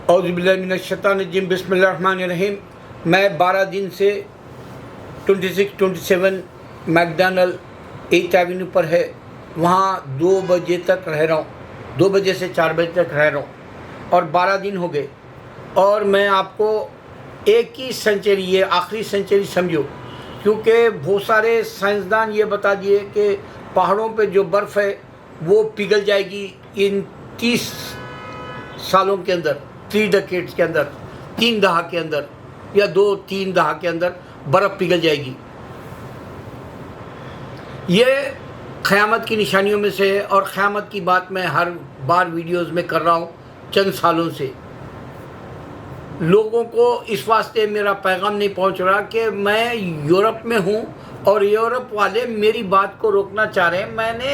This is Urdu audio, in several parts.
اعوذ باللہ من الشیطان الرجیم بسم اللہ الرحمن الرحیم۔ میں 12 دن سے 26-27 میکڈونلڈ 8th ایونیو پر ہے، وہاں 2 بجے تک رہ رہا ہوں، 2 بجے سے 4 بجے تک رہ رہا ہوں اور 12 دن ہو گئے۔ اور میں آپ کو ایک ہی سینچری، یہ آخری سینچری سمجھو، کیونکہ بہت سارے سائنسدان یہ بتا دیے کہ پہاڑوں پہ جو برف ہے وہ پگھل جائے گی ان 30 سالوں کے اندر، 3 ڈیکیڈز کے اندر، 3 دہائے کے اندر یا 2-3 دہائے کے اندر برف پگھل جائے گی۔ یہ قیامت کی نشانیوں میں سے ہے اور قیامت کی بات میں ہر بار ویڈیوز میں کر رہا ہوں چند سالوں سے۔ لوگوں کو اس واسطے میرا پیغام نہیں پہنچ رہا کہ میں یورپ میں ہوں اور یورپ والے میری بات کو روکنا چاہ رہے ہیں۔ میں نے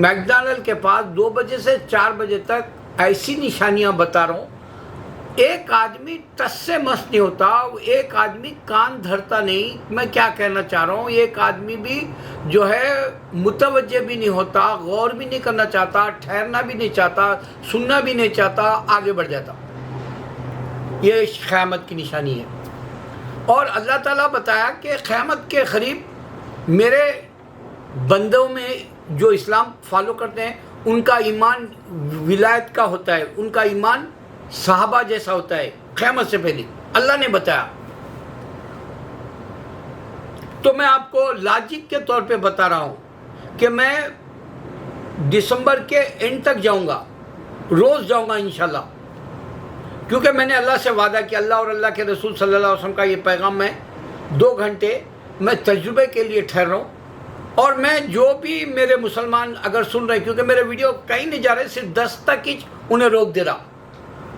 میکڈونلڈ کے پاس 2 بجے سے 4 بجے تک ایسی نشانیاں بتا رہا ہوں، ایک آدمی ٹس سے مس نہیں ہوتا، ایک آدمی کان دھرتا نہیں۔ میں کیا کہنا چاہ رہا ہوں، ایک آدمی بھی جو ہے متوجہ بھی نہیں ہوتا، غور بھی نہیں کرنا چاہتا، ٹھہرنا بھی نہیں چاہتا، سننا بھی نہیں چاہتا، آگے بڑھ جاتا۔ یہ قیامت کی نشانی ہے۔ اور اللہ تعالیٰ بتایا کہ قیامت کے قریب میرے بندوں میں جو اسلام فالو کرتے ہیں ان کا ایمان ولایت کا ہوتا ہے، ان کا ایمان صحابہ جیسا ہوتا ہے قیامت سے پہلے، اللہ نے بتایا۔ تو میں آپ کو لاجک کے طور پہ بتا رہا ہوں کہ میں دسمبر کے اینڈ تک جاؤں گا، روز جاؤں گا انشاءاللہ، کیونکہ میں نے اللہ سے وعدہ کیا، اللہ اور اللہ کے رسول صلی اللہ علیہ وسلم کا یہ پیغام میں 2 گھنٹے میں تجربے کے لیے ٹھہر رہا ہوں۔ اور میں جو بھی میرے مسلمان اگر سن رہے ہیں، کیونکہ میرے ویڈیو کہیں نہیں جا رہے، صرف 10 تک ہی انہیں روک دے رہا۔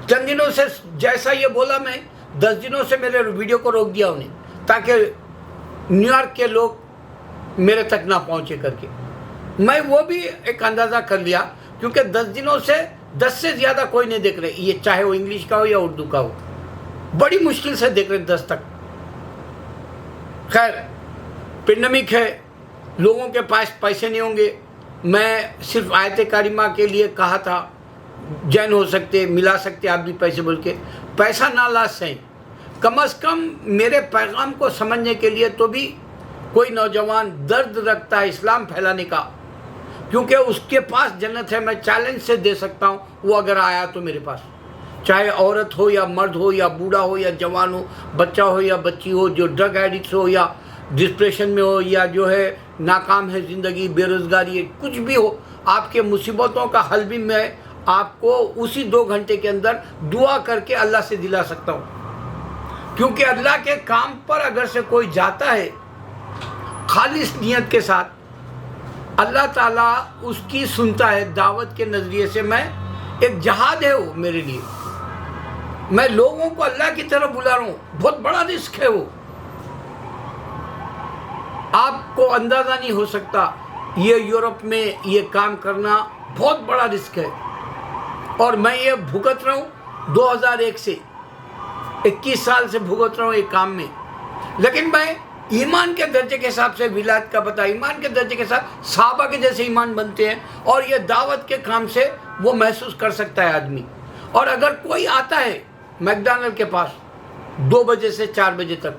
چند دنوں سے جیسا یہ بولا میں 10 دنوں سے میرے ویڈیو کو روک دیا انہیں، تاکہ نیو یارک کے لوگ میرے تک نہ پہنچے کر کے۔ میں وہ بھی ایک اندازہ کر لیا، کیونکہ 10 دنوں سے 10 سے زیادہ کوئی نہیں دیکھ رہے، یہ چاہے وہ انگلش کا ہو یا اردو کا ہو، بڑی مشکل سے دیکھ رہے 10 تک۔ خیر، پینڈیمک ہے، لوگوں کے پاس پیسے نہیں ہوں گے۔ میں صرف آیت کریمہ کے لیے کہا تھا، جوائن ہو سکتے، ملا سکتے آپ بھی پیسے بول کے، پیسہ نہ لا سہیں، کم از کم میرے پیغام کو سمجھنے کے لیے تو بھی کوئی نوجوان درد رکھتا ہے اسلام پھیلانے کا، کیونکہ اس کے پاس جنت ہے۔ میں چیلنج سے دے سکتا ہوں، وہ اگر آیا تو میرے پاس، چاہے عورت ہو یا مرد ہو یا بوڑھا ہو یا جوان ہو، بچہ ہو یا بچی ہو، جو ڈرگ ایڈکٹس ہو یا ڈپریشن میں ہو یا جو ہے ناکام ہے زندگی، بے روزگاری ہے، کچھ بھی ہو، آپ کے مصیبتوں کا حل بھی میں آپ کو اسی 2 گھنٹے کے اندر دعا کر کے اللہ سے دلا سکتا ہوں۔ کیونکہ اللہ کے کام پر اگر سے کوئی جاتا ہے خالص نیت کے ساتھ، اللہ تعالیٰ اس کی سنتا ہے۔ دعوت کے نظریے سے میں ایک جہاد ہے وہ میرے لیے، میں لوگوں کو اللہ کی طرف بلا رہا ہوں، بہت بڑا رسک ہے وہ، آپ کو اندازہ نہیں ہو سکتا۔ یہ یورپ میں یہ کام کرنا بہت بڑا رسک ہے، اور میں یہ بھگت رہا ہوں 2001 سے، 21 سال سے بھگت رہا ہوں ایک کام میں۔ لیکن میں ایمان کے درجے کے حساب سے ولایت کا پتہ، ایمان کے درجے کے ساتھ صحابہ کے جیسے ایمان بنتے ہیں، اور یہ دعوت کے کام سے وہ محسوس کر سکتا ہے آدمی۔ اور اگر کوئی آتا ہے میکڈونلڈ کے پاس 2 بجے سے 4 بجے تک،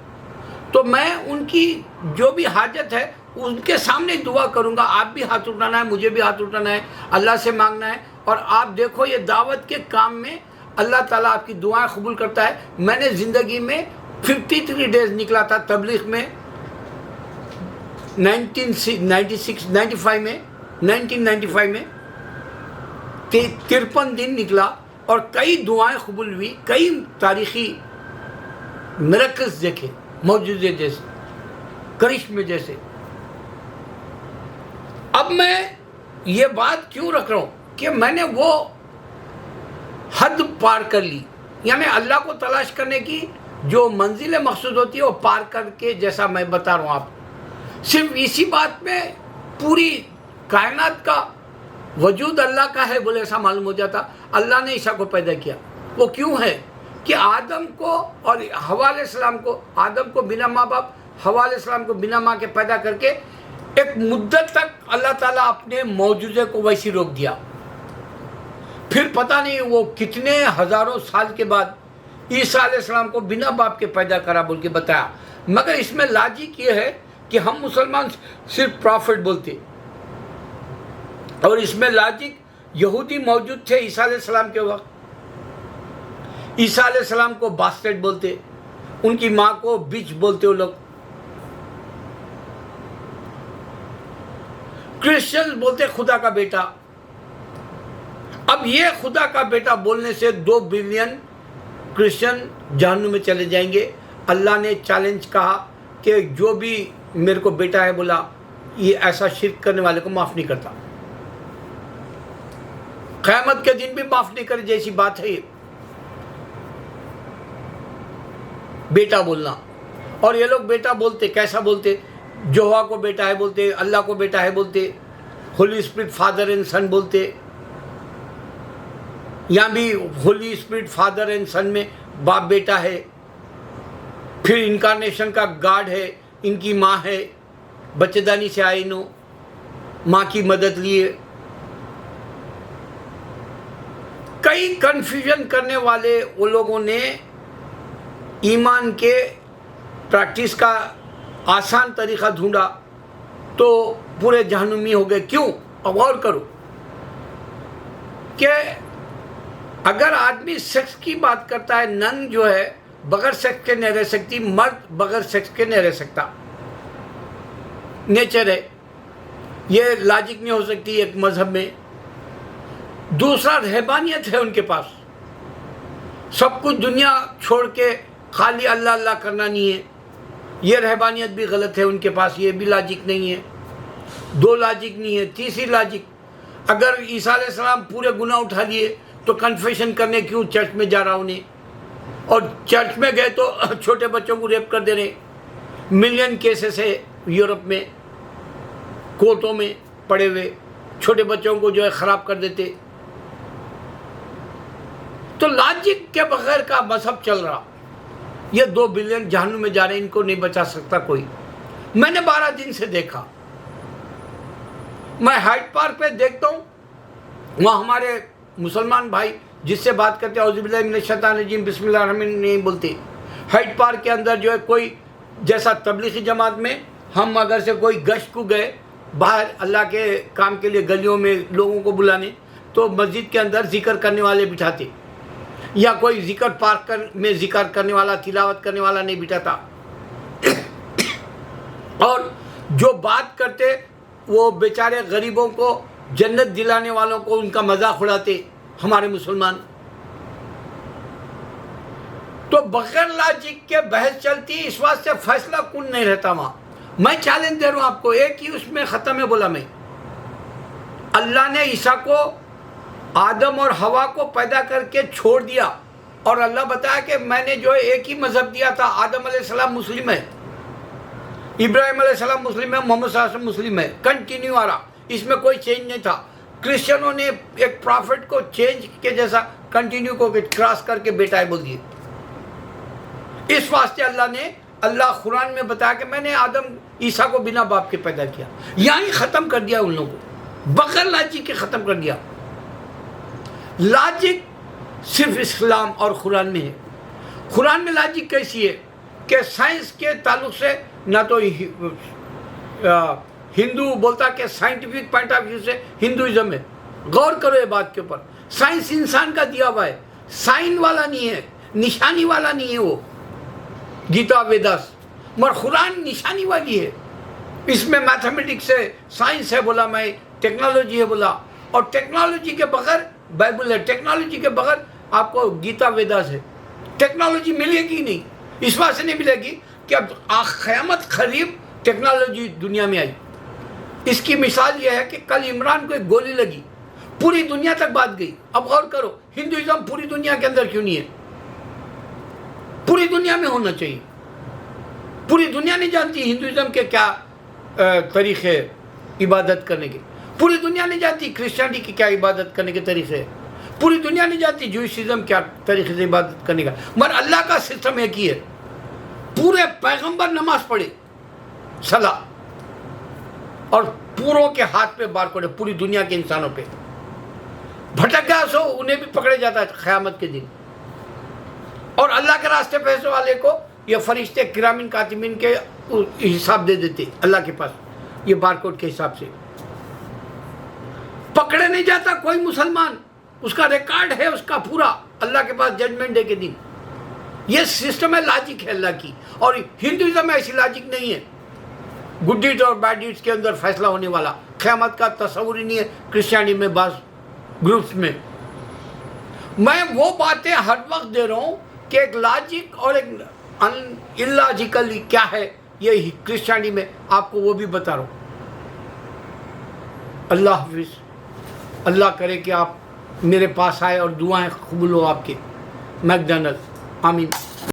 تو میں ان کی جو بھی حاجت ہے ان کے سامنے دعا کروں گا۔ آپ بھی ہاتھ اٹھانا ہے، مجھے بھی ہاتھ اٹھانا ہے، اللہ سے مانگنا ہے۔ اور آپ دیکھو یہ دعوت کے کام میں اللہ تعالیٰ آپ کی دعائیں قبول کرتا ہے۔ میں نے زندگی میں 53 ڈیز نکلا تھا تبلیغ میں، 1995 میں 53 دن نکلا، اور کئی دعائیں قبول ہوئی، کئی تاریخی میریکلز دیکھے، معجزے جیسے، کرشمے جیسے۔ اب میں یہ بات کیوں رکھ رہا ہوں کہ میں نے وہ حد پار کر لی، یعنی اللہ کو تلاش کرنے کی جو منزل مقصود ہوتی ہے وہ پار کر کے، جیسا میں بتا رہا ہوں آپ، صرف اسی بات میں پوری کائنات کا وجود اللہ کا ہے بولے ایسا معلوم ہو جاتا۔ اللہ نے عیسیٰ کو پیدا کیا، وہ کیوں ہے کہ آدم کو اور حوا علیہ السلام کو، آدم کو بنا ماں باپ، حوا علیہ السلام کو بنا ماں کے پیدا کر کے ایک مدت تک اللہ تعالیٰ اپنے معجزے کو ویسی روک دیا۔ پھر پتہ نہیں وہ کتنے ہزاروں سال کے بعد عیسیٰ علیہ السلام کو بنا باپ کے پیدا کرا بول کے بتایا. مگر اس میں لاجک یہ ہے کہ ہم مسلمان صرف پرافٹ بولتے, اور اس میں لاجک یہودی موجود تھے عیسیٰ علیہ السلام کے وقت. عیسیٰ علیہ السلام کو باسٹرڈ بولتے, ان کی ماں کو بچ بولتے وہ لوگ. کرسچن بولتے خدا کا بیٹا. اب یہ خدا کا بیٹا بولنے سے 2 بلین کرسچن جہنم میں چلے جائیں گے. اللہ نے چیلنج کہا کہ جو بھی میرے کو بیٹا ہے بولا, یہ ایسا شرک کرنے والے کو معاف نہیں کرتا. قیامت کے دن بھی معاف نہیں کرے جیسی بات ہے یہ بیٹا بولنا. اور یہ لوگ بیٹا بولتے, کیسا بولتے؟ یہوہ کو بیٹا ہے بولتے, اللہ کو بیٹا ہے بولتے, ہولی اسپرٹ فادر اینڈ سن بولتے. یہاں بھی ہولی اسپرٹ فادر اینڈ سن میں باپ بیٹا ہے. پھر انکارنیشن کا گاڈ ہے, ان کی ماں ہے, بچے دانی سے آئے انہوں, ماں کی مدد لیے. کئی کنفیوژن کرنے والے وہ لوگوں نے ایمان کے پریکٹس کا آسان طریقہ ڈھونڈا تو پورے جہنمی ہو گئے. کیوں؟ اب غور کرو کہ اگر آدمی سیکس کی بات کرتا ہے, نن جو ہے بغیر سیکس کے نہیں رہ سکتی, مرد بغیر سیکس کے نہیں رہ سکتا. نیچر ہے, یہ لاجک نہیں ہو سکتی ایک مذہب میں. دوسرا رہبانیت ہے ان کے پاس, سب کچھ دنیا چھوڑ کے خالی اللہ اللہ کرنا نہیں ہے. یہ رہبانیت بھی غلط ہے ان کے پاس, یہ بھی لاجک نہیں ہے. 2 لاجک نہیں ہے. تیسری لاجک, اگر عیسیٰ علیہ السلام پورے گناہ اٹھا لیے تو کنفیشن کرنے کیوں چرچ میں جا رہا انہیں, اور چرچ میں گئے تو چھوٹے بچوں کو ریپ کر دے رہے. ملین کیسز ہے یورپ میں, کورٹوں میں پڑے ہوئے, چھوٹے بچوں کو جو ہے خراب کر دیتے. تو لاجک کے بغیر کا مذہب چل رہا. یہ 2 بلین جہنم میں جا رہے ہیں, ان کو نہیں بچا سکتا کوئی. میں نے 12 دن سے دیکھا. میں ہائیڈ پارک پہ دیکھتا ہوں, وہاں ہمارے مسلمان بھائی جس سے بات کرتے ہیں اعوذ باللہ من الشیطان الرجیم بسم اللہ الرحمن الرحیم نہیں بولتے. ہائیڈ پارک کے اندر جو ہے کوئی جیسا تبلیغی جماعت میں ہم اگر سے کوئی گشت کو گئے باہر اللہ کے کام کے لیے گلیوں میں لوگوں کو بلانے, تو مسجد کے اندر ذکر کرنے والے بٹھاتے, یا کوئی ذکر پارک میں ذکر کرنے والا, تلاوت کرنے والا نہیں بٹھاتا. اور جو بات کرتے وہ بیچارے غریبوں کو جنت دلانے والوں کو ان کا مذاق اڑاتے ہمارے مسلمان. تو بغیر لاجک کے بحث چلتی, اس واسطے فیصلہ کن نہیں رہتا وہاں. میں چیلنج دے رہا ہوں آپ کو, ایک ہی اس میں ختم ہے بولا میں. اللہ نے عیسیٰ کو, آدم اور حوا کو پیدا کر کے چھوڑ دیا, اور اللہ بتایا کہ میں نے جو ایک ہی مذہب دیا تھا. آدم علیہ السلام مسلم ہے, ابراہیم علیہ السلام مسلم ہے, محمد صلی اللہ علیہ وسلم مسلم ہے, کنٹینیو آ رہا. اس میں کوئی چینج نہیں تھا. کرسچنوں نے ایک پرافٹ کو چینج کے جیسا کنٹینیو کو کراس کر کے بیٹا ہے بول دیے. اس واسطے اللہ قرآن میں بتایا کہ میں نے آدم عیسیٰ کو بنا باپ کے پیدا کیا. یہاں ختم کر دیا ان لوگوں کو, بغیر لاجک کے ختم کر دیا. لاجک صرف اسلام اور قرآن میں ہے. قرآن میں لاجک کیسی ہے کہ سائنس کے تعلق سے نہ تو ہندو بولتا کہ سائنٹیفک پوائنٹ آف ویو سے ہندوازم ہے. غور کرو یہ بات کے اوپر. سائنس انسان کا دیا ہوا ہے, سائن والا نہیں ہے, نشانی والا نہیں ہے وہ گیتا ویداس, مگر قرآن نشانی والی ہے. اس میں میتھمیٹکس ہے, سائنس ہے بولا میں, ٹیکنالوجی ہے بولا, اور ٹیکنالوجی کے بغیر بائبل ہے, ٹیکنالوجی کے بغیر آپ کو گیتا ویداس ہے. ٹیکنالوجی ملے گی نہیں, اس بات سے نہیں ملے گی کہ اب قیامت قریب ٹیکنالوجی دنیا میں آئی. اس کی مثال یہ ہے کہ کل عمران کو ایک گولی لگی, پوری دنیا تک بات گئی. اب غور کرو, ہندوازم پوری دنیا کے اندر کیوں نہیں ہے؟ پوری دنیا میں ہونا چاہیے. پوری دنیا نہیں جانتی ہندوازم کے کیا طریقے عبادت کرنے کے. پوری دنیا نہیں جانتی کرسچینٹی کی کیا عبادت کرنے کے طریقے. پوری دنیا نہیں جانتی جوئشزم کیا طریقے سے عبادت کرنے کا. مگر اللہ کا سسٹم ایک ہی ہے. پورے پیغمبر نماز پڑھے, صلاح, اور پوروں کے ہاتھ پہ بار کوڈ ہے پوری دنیا کے انسانوں پہ. بھٹک گیا سو انہیں بھی پکڑے جاتا ہے قیامت کے دن. اور اللہ کے راستے پیسے والے کو یہ فرشتے کرامین کاتبین کے حساب دے دیتے اللہ کے پاس, یہ بارکوڈ کے حساب سے. پکڑے نہیں جاتا کوئی مسلمان, اس کا ریکارڈ ہے اس کا پورا اللہ کے پاس ججمنٹ ڈے کے دن. یہ سسٹم ہے, لاجک ہے اللہ کی. اور ہندوازم میں ایسی لاجک نہیں ہے, گڈ ڈیڈ اور بیڈ ڈیڈس کے اندر فیصلہ ہونے والا. قیامت کا تصور ہی نہیں ہے کرسچینی میں, بعض گروپس میں. میں وہ باتیں ہر وقت دے رہا ہوں کہ ایک لاجک اور ایک اللاجیکلی کیا ہے یہ کرسچینی میں, آپ کو وہ بھی بتا رہا ہوں. اللہ حافظ. اللہ کرے کہ آپ میرے پاس آئے اور دعائیں قبول ہو آپ کے. Make Donald. آمین.